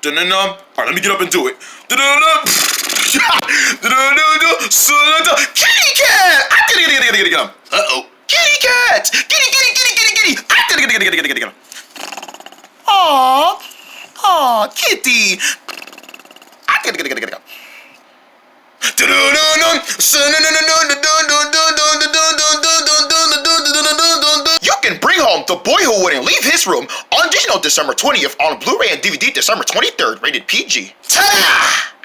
Alright, let me get up and do it. Kitty cat! Uh-oh. Kitty cat! Kitty! Aw, kitty! You can bring home The Boy Who Wouldn't Leave His Room on digital December 20th, on Blu-ray and DVD December 23rd, rated PG. Ta-da!